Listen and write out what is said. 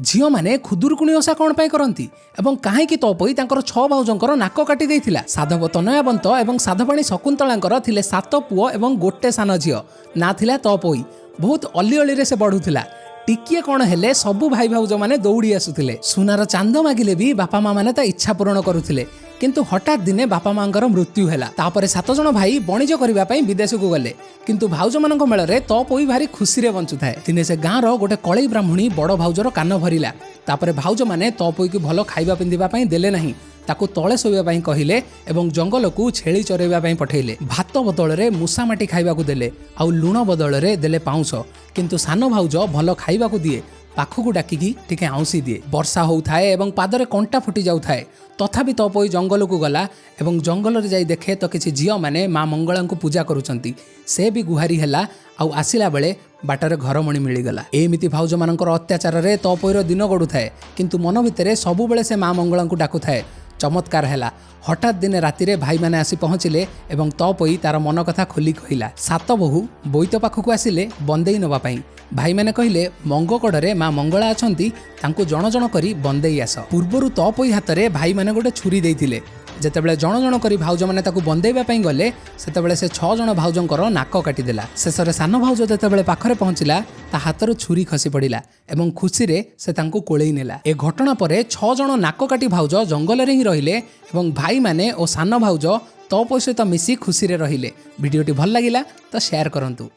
झील मैंने खुदुरुकुणी ओषा कौन पाई करती एवं कहीं तपई तांकर 6 भाउजंकर नाक काटी देइथिला। साधव तनयाबंत एवं साधवाणी शकुंतलांकर थिले 7 पुओ एवं गोटे सान झील ना थिला तपई। बहुत अली अली रे से बढ़ुथिला। टिकिए कौन हेले सबु भाई भाउज माने दौड़ी आसुथिले। सुनार चांद मागिले भी बापा माँ माने ता इच्छा पूरण करुथिले। किंतु हठात दिने बापा मांकर मृत्यु हैला। तापरे 7 जण भाई बणिज करबा पई विदेश को गले। किंतु भाउज मानक मेल रे तपई भारी खुशी रे बंचुथाए। दिने से गाँव रो गोटे कळई ब्राह्मणी बड़ भाउजर कान भरिला। तापरे भाउज माने तपई को भल खाइबा पिंदिबा पई देले नाही। ताकू तले शोइबा पई कहिले एवं जंगल को छेली चरेबा पई पठेइले। भात बदल रे मूसा माटी खाइबा को देले आउ लुण बदल रे देले पाउंस। किंतु सान भाउज भल खाइबा को दिए पाखकू डाकिकी टिके आउंसी दिए। वर्षा होउथाए एवं पादरे कंटा फुटी जाउथाए। तथापि तपई जंगल को गला एवं जंगल रे जाई देखे तो किछि झियो माने माँ मंगला को पूजा करुचंती। से भी गुहारी हैला आउ आसिला बेले बाटर घरमणी मिलीगला। एमिति भाउज मानकर अत्याचार रे तपईर दिन गडुथाए। किंतु मन भितरे सबु बेले से माँ मंगला को डाकुथाए। चमत्कार हैला। हठात दिने राति रे भाई माने आसी पहुँचिले एवं तपई तार मन कथा खोली कहिला। 7 बहु बोईत पाखकू आसिले बंदेई नबा पई। भाई माने कहिले मंगकड़े माँ मंगला अछंती तांको जण जण करी बंदेई आस। पूर्वरु तपई हाथ रे भाई माने गोटे छुरी देइथिले। जेतेबेले जण जण करी भाउज माने ताकू बंदेइबा पई गले सेतेबेले से 6 जण भाउजंकर नाक काटी देला। शेषरे सान भाउज जेतेबेले पाखरे पहुँचिला ता हाथरु छुरी खसी पड़िला एवं खुशी रे से तांको कोळेई नेला। ए घटना परे 6 जण नाक काटी भाउज जंगल रे ही रहिले एवं भाई माने ओ सान भाउज तपई सहित मिसी खुशी रे रहिले। वीडियोटी भल लागिला तो शेयर करंतु।